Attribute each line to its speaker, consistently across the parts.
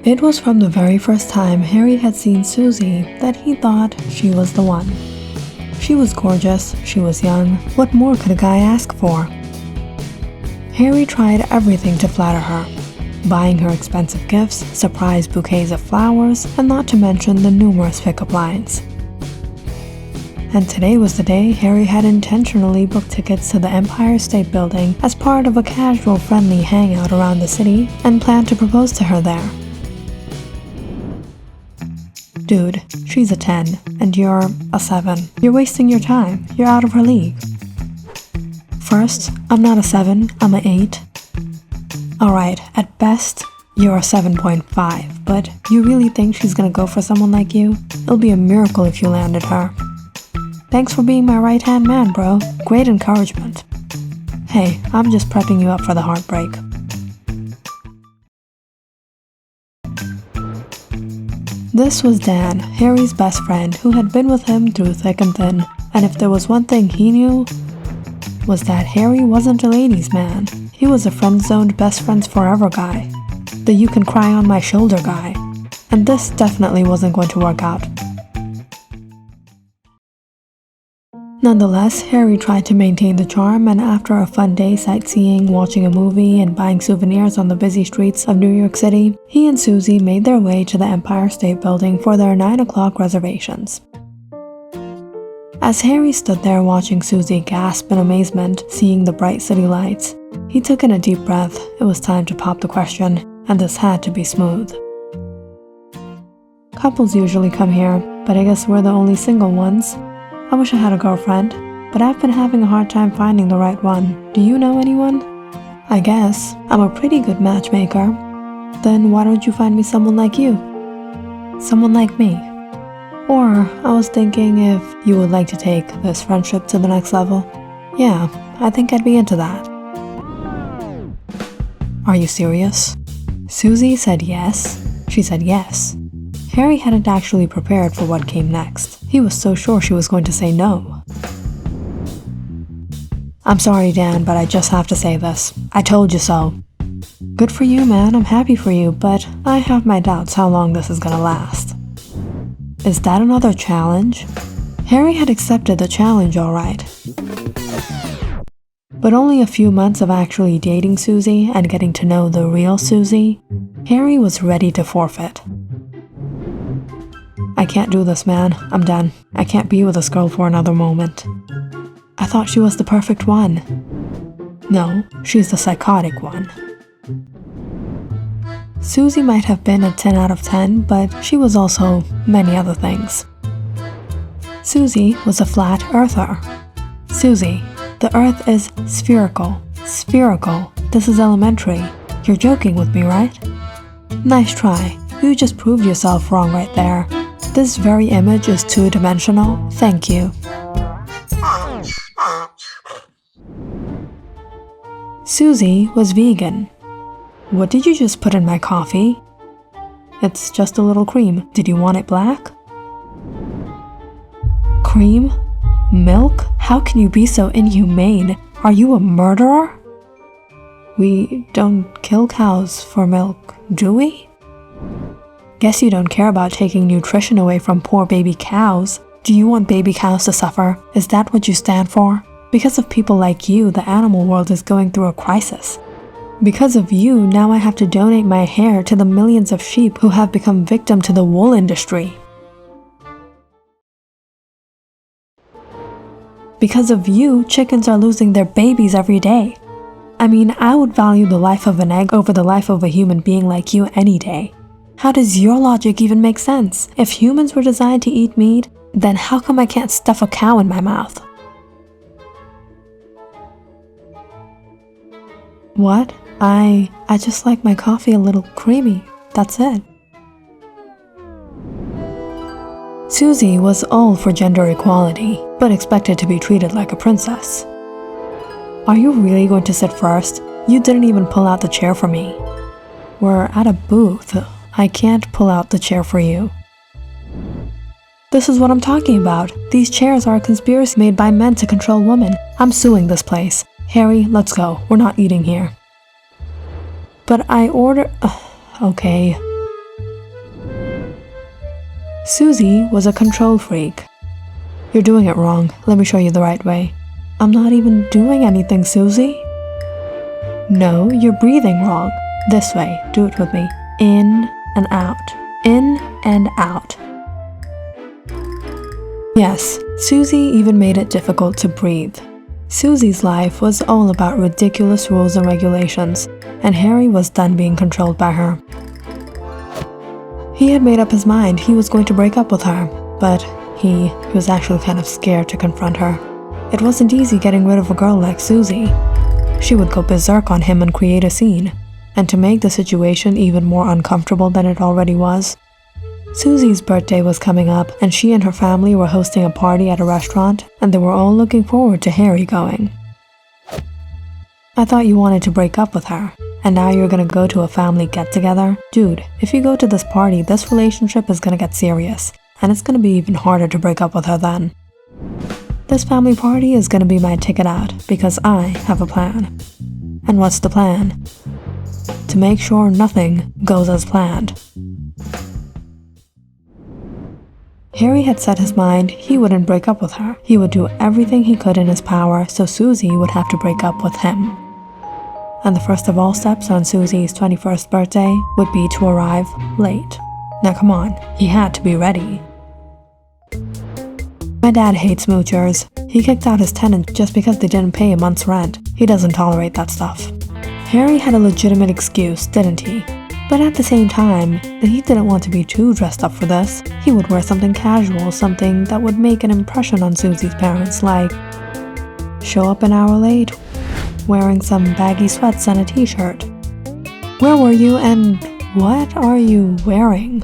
Speaker 1: It was from the very first time Harry had seen Susie that he thought she was the one. She was gorgeous, she was young, what more could a guy ask for? Harry tried everything to flatter her, buying her expensive gifts, surprise bouquets of flowers, and not to mention the numerous pickup lines. And today was the day Harry had intentionally booked tickets to the Empire State Building as part of a casual, friendly hangout around the city and planned to propose to her there. Dude, she's a 10, and you're a 7. You're wasting your time. You're out of her league. First, I'm not a 7, I'm an 8. Alright, at best, you're a 7.5, but you really think she's gonna go for someone like you? It'll be a miracle if you landed her. Thanks for being my right-hand man, bro. Great encouragement. Hey, I'm just prepping you up for the heartbreak. This was Dan, Harry's best friend, who had been with him through thick and thin, and if there was one thing he knew, was that Harry wasn't a ladies' man. He was a friend-zoned best friends forever guy. The you can cry on my shoulder guy. And this definitely wasn't going to work out. Nonetheless, Harry tried to maintain the charm, and after a fun day sightseeing, watching a movie, and buying souvenirs on the busy streets of New York City, he and Susie made their way to the Empire State Building for their 9 o'clock reservations. As Harry stood there watching Susie gasp in amazement, seeing the bright city lights, he took in a deep breath. It was time to pop the question, and this had to be smooth. Couples usually come here, but I guess we're the only single ones. I wish I had a girlfriend, but I've been having a hard time finding the right one. Do you know anyone? I guess I'm a pretty good matchmaker. Then why don't you find me someone like you? Someone like me. Or I was thinking if you would like to take this friendship to the next level. Yeah, I think I'd be into that. Are you serious? Susie said yes. She said yes. Harry hadn't actually prepared for what came next. He was so sure she was going to say no. I'm sorry, Dan, but I just have to say this. I told you so. Good for you, man. I'm happy for you, but I have my doubts how long this is gonna last. Is that another challenge? Harry had accepted the challenge, all right. But only a few months of actually dating Susie and getting to know the real Susie, Harry was ready to forfeit. I can't do this, man. I'm done. I can't be with this girl for another moment. I thought she was the perfect one. No, she's the psychotic one. Susie might have been a 10 out of 10, but she was also many other things. Susie was a flat earther. Susie, the earth is spherical. Spherical. This is elementary. You're joking with me, right? Nice try. You just proved yourself wrong right there. This very image is two-dimensional. Thank you. Susie was vegan. What did you just put in my coffee? It's just a little cream. Did you want it black? Cream? Milk? How can you be so inhumane? Are you a murderer? We don't kill cows for milk, do we? Guess you don't care about taking nutrition away from poor baby cows. Do you want baby cows to suffer? Is that what you stand for? Because of people like you, the animal world is going through a crisis. Because of you, now I have to donate my hair to the millions of sheep who have become victim to the wool industry. Because of you, chickens are losing their babies every day. I mean, I would value the life of an egg over the life of a human being like you any day. How does your logic even make sense? If humans were designed to eat meat, then how come I can't stuff a cow in my mouth? What? I just like my coffee a little creamy. That's it. Susie was all for gender equality, but expected to be treated like a princess. Are you really going to sit first? You didn't even pull out the chair for me. We're at a booth. I can't pull out the chair for you. This is what I'm talking about. These chairs are a conspiracy made by men to control women. I'm suing this place. Harry, let's go. We're not eating here. But I ordered... Okay. Susie was a control freak. "You're doing it wrong. Let me show you the right way." "I'm not even doing anything, Susie." "No, you're breathing wrong. This way. Do it with me. In and out. In and out." Yes, Susie even made it difficult to breathe. Susie's life was all about ridiculous rules and regulations, and Harry was done being controlled by her. He had made up his mind he was going to break up with her, but he was actually kind of scared to confront her. It wasn't easy getting rid of a girl like Susie. She would go berserk on him and create a scene, and to make the situation even more uncomfortable than it already was, Susie's birthday was coming up, and she and her family were hosting a party at a restaurant, and they were all looking forward to Harry going. "I thought you wanted to break up with her, and now you're gonna go to a family get-together? Dude, if you go to this party, this relationship is gonna get serious, and it's gonna be even harder to break up with her then. This family party is gonna be my ticket out, because I have a plan." "And what's the plan?" "To make sure nothing goes as planned." Harry had set his mind he wouldn't break up with her. He would do everything he could in his power so Susie would have to break up with him. And the first of all steps on Susie's 21st birthday would be to arrive late. Now come on, he had to be ready. My dad hates moochers. He kicked out his tenants just because they didn't pay a month's rent. He doesn't tolerate that stuff. Harry had a legitimate excuse, didn't he? But at the same time, he didn't want to be too dressed up for this. He would wear something casual, something that would make an impression on Susie's parents, like show up an hour late, wearing some baggy sweats and a t-shirt. Where were you and what are you wearing?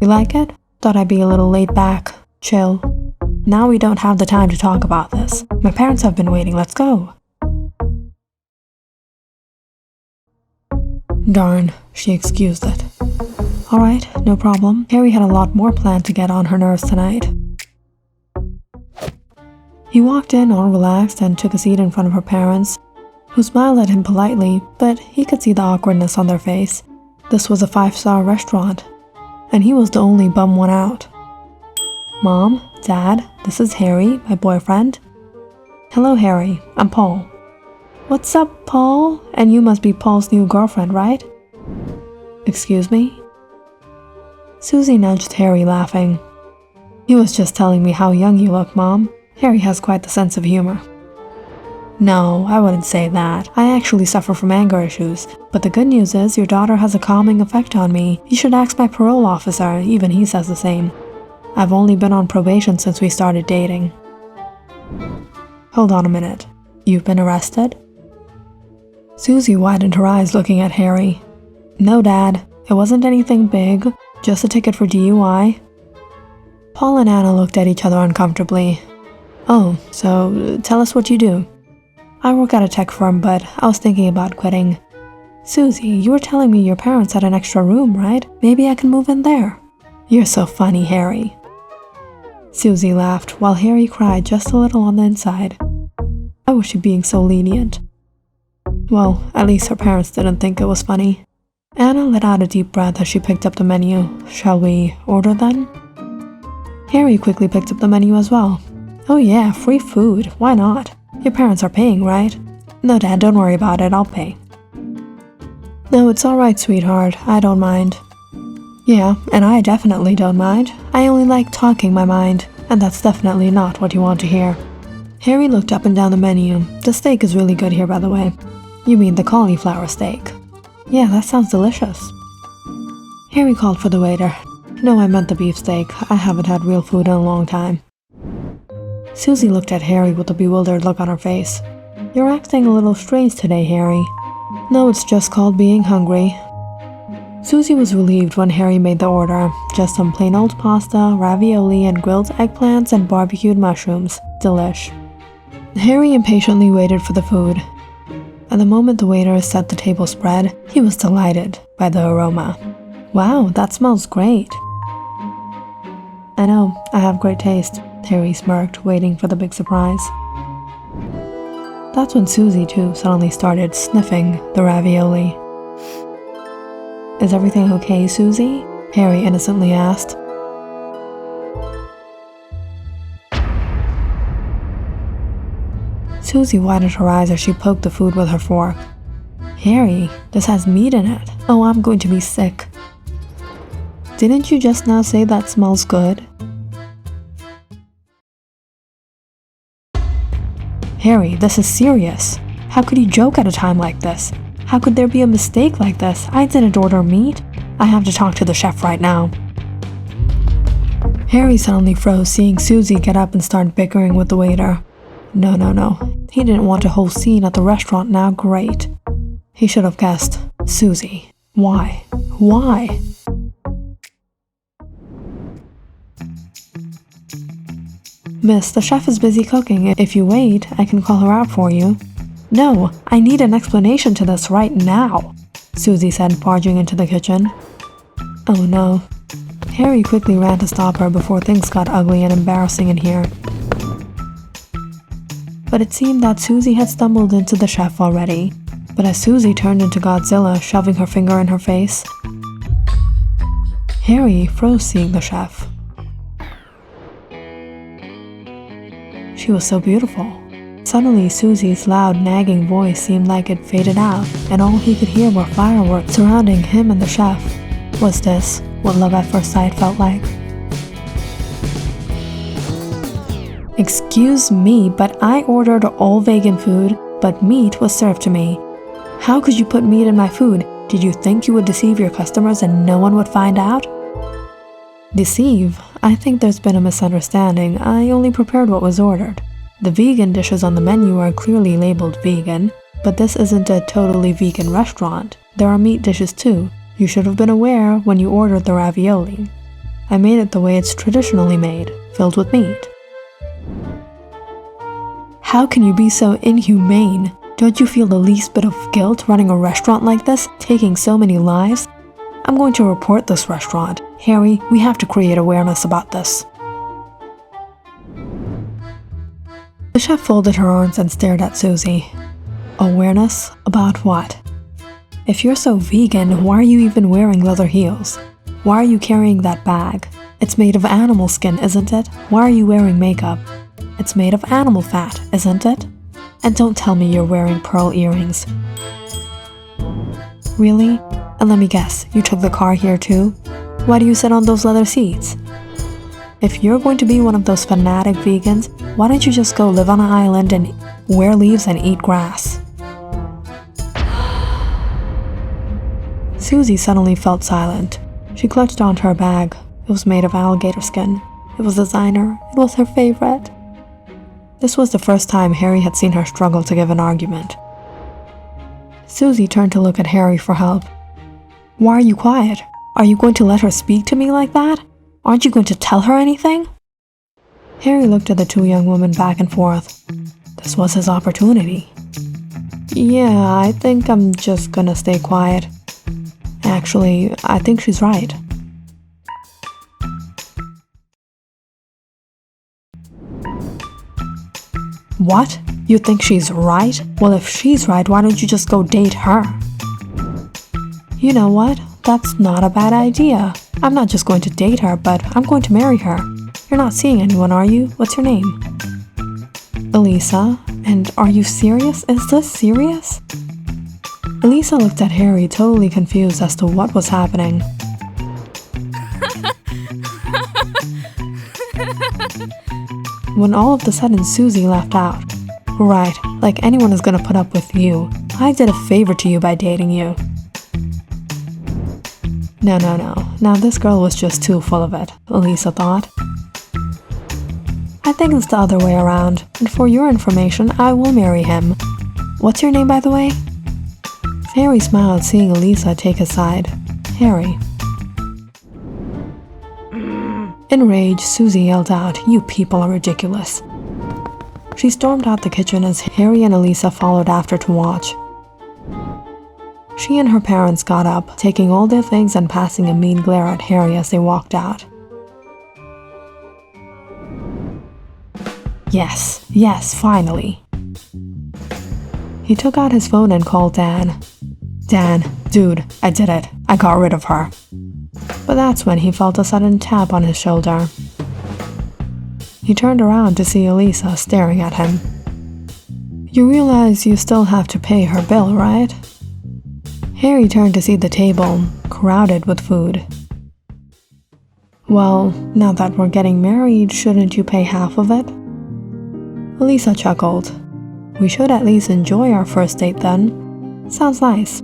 Speaker 1: You like it? Thought I'd be a little laid back, chill. Now we don't have the time to talk about this. My parents have been waiting, let's go. Darn, she excused it. Alright, no problem. Harry had a lot more planned to get on her nerves tonight. He walked in all relaxed and took a seat in front of her parents, who smiled at him politely, but he could see the awkwardness on their face. This was a 5-star restaurant, and he was the only bum one out. Mom, Dad, this is Harry, my boyfriend. Hello, Harry. I'm Paul. What's up, Paul? And you must be Paul's new girlfriend, right? Excuse me? Susie nudged Harry, laughing. He was just telling me how young you look, Mom. Harry has quite the sense of humor. No, I wouldn't say that. I actually suffer from anger issues. But the good news is your daughter has a calming effect on me. You should ask my parole officer. Even he says the same. I've only been on probation since we started dating. Hold on a minute. You've been arrested? Susie widened her eyes looking at Harry. No, Dad. It wasn't anything big. Just a ticket for DUI. Paul and Anna looked at each other uncomfortably. Oh, so tell us what you do. I work at a tech firm, but I was thinking about quitting. Susie, you were telling me your parents had an extra room, right? Maybe I can move in there. You're so funny, Harry. Susie laughed, while Harry cried just a little on the inside. Why was she being so lenient? Well, at least her parents didn't think it was funny. Anna let out a deep breath as she picked up the menu. Shall we order then? Harry quickly picked up the menu as well. Oh yeah, free food. Why not? Your parents are paying, right? No, Dad, don't worry about it. I'll pay. No, it's alright, sweetheart. I don't mind. Yeah, and I definitely don't mind. I only like talking my mind, and that's definitely not what you want to hear. Harry looked up and down the menu. The steak is really good here, by the way. You mean the cauliflower steak? Yeah, that sounds delicious. Harry called for the waiter. No, I meant the beefsteak. I haven't had real food in a long time. Susie looked at Harry with a bewildered look on her face. You're acting a little strange today, Harry. No, it's just called being hungry. Susie was relieved when Harry made the order. Just some plain old pasta, ravioli, and grilled eggplants and barbecued mushrooms. Delish. Harry impatiently waited for the food. And the moment the waiter set the table spread, he was delighted by the aroma. Wow, that smells great. I know, I have great taste, Harry smirked, waiting for the big surprise. That's when Susie, too, suddenly started sniffing the ravioli. Is everything okay, Susie? Harry innocently asked. Susie widened her eyes as she poked the food with her fork. Harry, this has meat in it. Oh, I'm going to be sick. Didn't you just now say that smells good? Harry, this is serious. How could you joke at a time like this? How could there be a mistake like this? I didn't order meat. I have to talk to the chef right now. Harry suddenly froze, seeing Susie get up and start bickering with the waiter. No. He didn't want a whole scene at the restaurant now. Great. He should have guessed. Susie. Why? Why? Miss, the chef is busy cooking. If you wait, I can call her out for you. No, I need an explanation to this right now, Susie said, barging into the kitchen. Oh no. Harry quickly ran to stop her before things got ugly and embarrassing in here. But it seemed that Susie had stumbled into the chef already. But as Susie turned into Godzilla, shoving her finger in her face, Harry froze seeing the chef. She was so beautiful. Suddenly, Susie's loud, nagging voice seemed like it faded out, and all he could hear were fireworks surrounding him and the chef. Was this what love at first sight felt like? Excuse me, but I ordered all vegan food, but meat was served to me. How could you put meat in my food? Did you think you would deceive your customers and no one would find out? Deceive? I think there's been a misunderstanding. I only prepared what was ordered. The vegan dishes on the menu are clearly labeled vegan, but this isn't a totally vegan restaurant. There are meat dishes too. You should have been aware when you ordered the ravioli. I made it the way it's traditionally made, filled with meat. How can you be so inhumane? Don't you feel the least bit of guilt running a restaurant like this, taking so many lives? I'm going to report this restaurant. Harry, we have to create awareness about this. The chef folded her arms and stared at Susie. Awareness? About what? If you're so vegan, why are you even wearing leather heels? Why are you carrying that bag? It's made of animal skin, isn't it? Why are you wearing makeup? It's made of animal fat, isn't it? And don't tell me you're wearing pearl earrings. Really? And let me guess, you took the car here too? Why do you sit on those leather seats? If you're going to be one of those fanatic vegans, why don't you just go live on an island and wear leaves and eat grass? Susie suddenly felt silent. She clutched onto her bag. It was made of alligator skin. It was designer. It was her favorite. This was the first time Harry had seen her struggle to give an argument. Susie turned to look at Harry for help. Why are you quiet? Are you going to let her speak to me like that? Aren't you going to tell her anything? Harry looked at the two young women back and forth. This was his opportunity. Yeah, I think I'm just gonna stay quiet. Actually, I think she's right. What? You think she's right? Well, if she's right, why don't you just go date her? You know what? That's not a bad idea. I'm not just going to date her, but I'm going to marry her. You're not seeing anyone, are you? What's your name? Elisa. And are you serious? Is this serious? Elisa looked at Harry, totally confused as to what was happening. When all of a sudden Susie laughed out. Right, like anyone is gonna put up with you. I did a favor to you by dating you. No. Now this girl was just too full of it, Elisa thought. I think it's the other way around, and for your information, I will marry him. What's your name, by the way? Harry smiled, seeing Elisa take his side. Harry. Enraged, Susie yelled out, "You people are ridiculous." She stormed out the kitchen as Harry and Elisa followed after to watch. She and her parents got up, taking all their things and passing a mean glare at Harry as they walked out. Yes, finally. He took out his phone and called Dan. Dan, dude, I did it. I got rid of her. But that's when he felt a sudden tap on his shoulder. He turned around to see Elisa staring at him. "You realize you still have to pay her bill, right?" Harry turned to see the table, crowded with food. "Well, now that we're getting married, shouldn't you pay half of it?" Elisa chuckled. "We should at least enjoy our first date then. Sounds nice."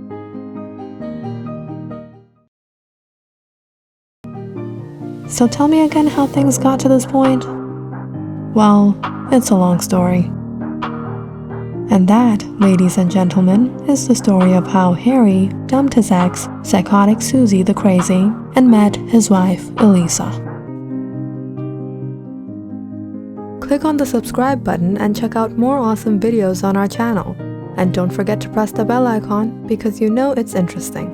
Speaker 1: So tell me again how things got to this point? Well, it's a long story. And that, ladies and gentlemen, is the story of how Harry dumped his ex, psychotic Susie the Crazy, and met his wife, Elisa. Click on the subscribe button and check out more awesome videos on our channel. And don't forget to press the bell icon because you know it's interesting.